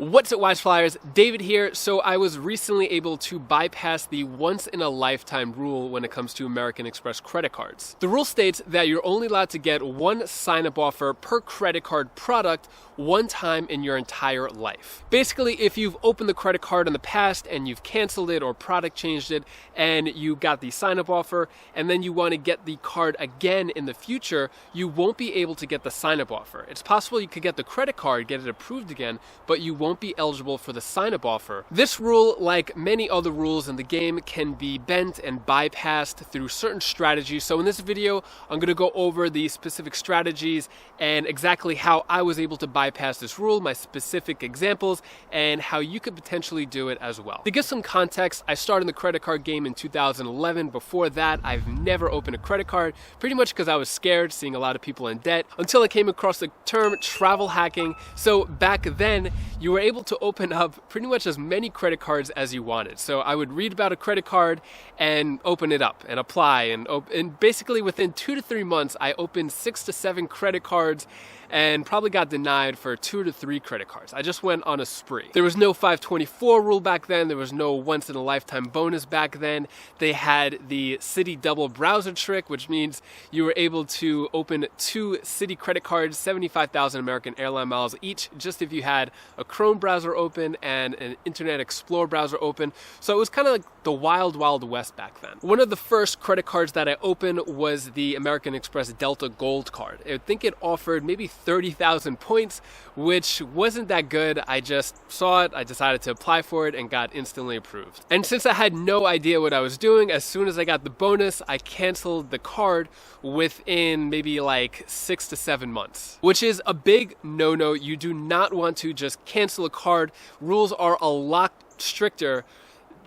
What's up, Wise Flyers? David here. So I was recently able to bypass the once-in-a-lifetime rule when it comes to American Express credit cards. The rule states that you're only allowed to get one sign-up offer per credit card product one time in your entire life. Basically, if you've opened the credit card in the past and you've canceled it or product changed it and you got the sign-up offer and then you want to get the card again in the future, you won't be able to get the sign-up offer. It's possible you could get the credit card, get it approved again, but you won't be eligible for the sign-up offer. This rule, like many other rules in the game, can be bent and bypassed through certain strategies. So in this video, I'm going to go over the specific strategies and exactly how I was able to bypass this rule, my specific examples, and how you could potentially do it as well. To give some context, I started in the credit card game in 2011. Before that, I've never opened a credit card, pretty much because I was scared seeing a lot of people in debt, until I came across the term travel hacking. So back then, you were able to open up pretty much as many credit cards as you wanted. So I would read about a credit card and open it up and apply, and basically within 2 to 3 months, I opened 6 to 7 credit cards and probably got denied for 2 to 3 credit cards. I just went on a spree. There was no 524 rule back then. There was no once in a lifetime bonus back then. They had the city double browser trick, which means you were able to open 2 city credit cards, 75,000 American airline miles each, just if you had a Chrome browser open and an Internet Explorer browser open. So it was kind of like the wild, wild west back then. One of the first credit cards that I opened was the American Express Delta Gold card. I think it offered maybe 30,000 points, which wasn't that good. I just saw it, I decided to apply for it, and got instantly approved. And since I had no idea what I was doing, as soon as I got the bonus, I canceled the card within maybe like 6 to 7 months, which is a big no-no. You do not want to just cancel a card. Rules are a lot stricter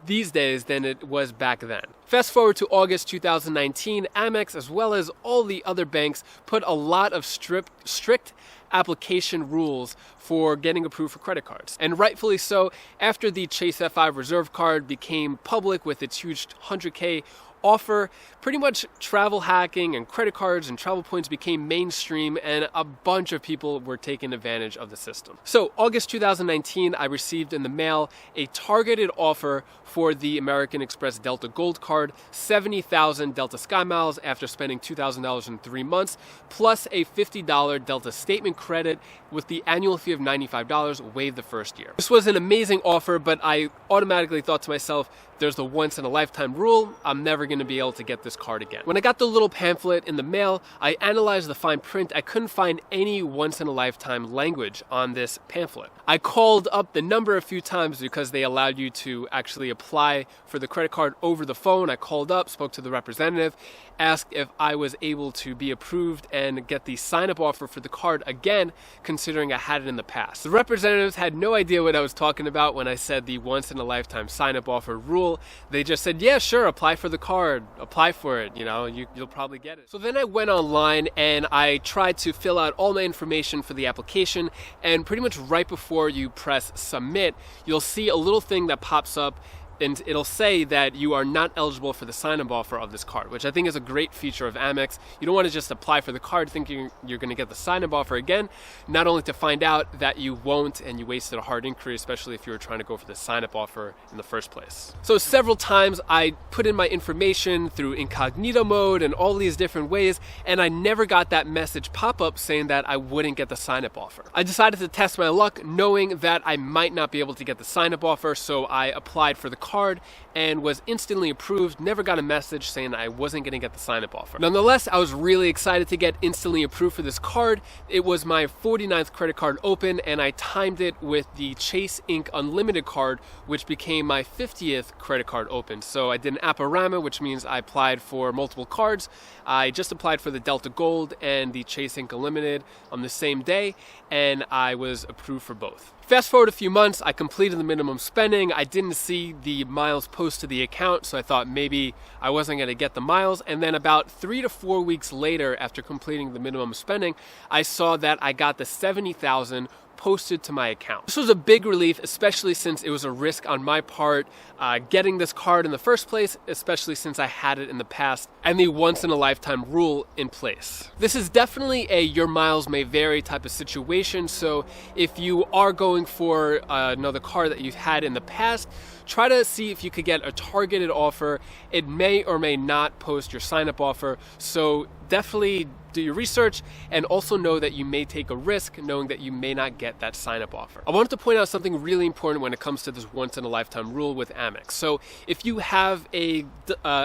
these days than it was back then. Fast forward to August 2019, Amex, as well as all the other banks, put a lot of strict application rules for getting approved for credit cards. And rightfully so. After the Chase F5 Reserve card became public with its huge 100K offer, pretty much travel hacking and credit cards and travel points became mainstream, and a bunch of people were taking advantage of the system. So August 2019, I received in the mail a targeted offer for the American Express Delta Gold card, 70,000 Delta Sky Miles after spending $2,000 in 3 months, plus a $50 Delta statement credit with the annual fee of $95 waived the first year. This was an amazing offer, but I automatically thought to myself, there's the once in a lifetime rule. I'm never going to be able to get this card again. When I got the little pamphlet in the mail, I analyzed the fine print. I couldn't find any once in a lifetime language on this pamphlet. I called up the number a few times because they allowed you to actually apply for the credit card over the phone. I called up, spoke to the representative, asked if I was able to be approved and get the sign-up offer for the card again, considering I had it in the past. The representatives had no idea what I was talking about when I said the once in a lifetime sign-up offer rule. They just said, yeah, sure, apply for the card, apply for it, you'll probably get it. So then I went online and I tried to fill out all my information for the application, and pretty much right before you press submit, you'll see a little thing that pops up and it'll say that you are not eligible for the sign-up offer of this card, which I think is a great feature of Amex. You don't want to just apply for the card thinking you're going to get the sign-up offer again, not only to find out that you won't and you wasted a hard inquiry, especially if you were trying to go for the sign-up offer in the first place. So several times I put in my information through incognito mode and all these different ways, and I never got that message pop up saying that I wouldn't get the sign-up offer. I decided to test my luck knowing that I might not be able to get the sign-up offer, so I applied for the card and was instantly approved. Never got a message saying I wasn't going to get the sign-up offer. Nonetheless, I was really excited to get instantly approved for this card. It was my 49th credit card open, and I timed it with the Chase Inc. Unlimited card, which became my 50th credit card open. So I did an Aporama, which means I applied for multiple cards. I just applied for the Delta Gold and the Chase Inc. Unlimited on the same day, and I was approved for both. Fast forward a few months, I completed the minimum spending. I didn't see the miles post to the account, so I thought maybe I wasn't going to get the miles. And then about 3 to 4 weeks later, after completing the minimum spending, I saw that I got the 70,000 posted to my account. This was a big relief, especially since it was a risk on my part getting this card in the first place, especially since I had it in the past, and the once-in-a-lifetime rule in place. This is definitely a your miles may vary type of situation, so if you are going for another card that you've had in the past, try to see if you could get a targeted offer. It may or may not post your sign-up offer, so definitely do your research and also know that you may take a risk knowing that you may not get that sign-up offer. I wanted to point out something really important when it comes to this once-in-a-lifetime rule with Amex. So if you have a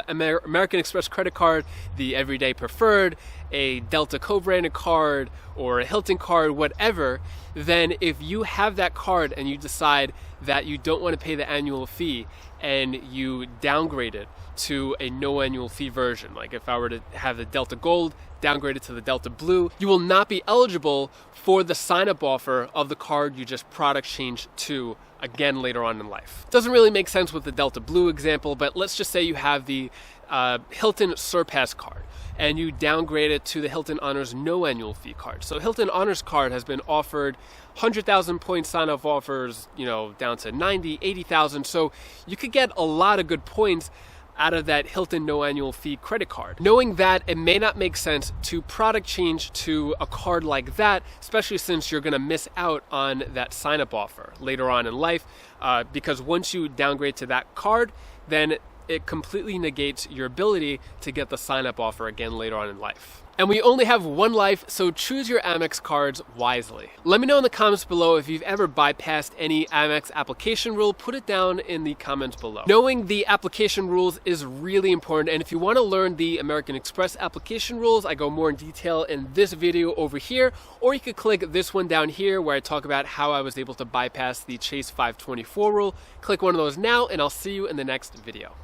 American Express credit card, the Everyday Preferred, a Delta co-branded card, or a Hilton card, whatever, then if you have that card and you decide that you don't want to pay the annual fee and you downgrade it to a no annual fee version, like if I were to have the Delta Gold downgraded to the Delta Blue, you will not be eligible for the sign-up offer of the card you just product changed to again later on in life. Doesn't really make sense with the Delta Blue example, but let's just say you have the Hilton Surpass card and you downgrade it to the Hilton Honors no annual fee card. So Hilton Honors card has been offered 100,000 point sign-up offers, down to 90, 80,000. So you could get a lot of good points out of that Hilton no annual fee credit card. Knowing that, it may not make sense to product change to a card like that, especially since you're gonna miss out on that sign-up offer later on in life, because once you downgrade to that card, then it completely negates your ability to get the sign-up offer again later on in life. And we only have one life, so choose your Amex cards wisely. Let me know in the comments below if you've ever bypassed any Amex application rule. Put it down in the comments below. Knowing the application rules is really important, and if you want to learn the American Express application rules, I go more in detail in this video over here, or you could click this one down here where I talk about how I was able to bypass the Chase 524 rule. Click one of those now, and I'll see you in the next video.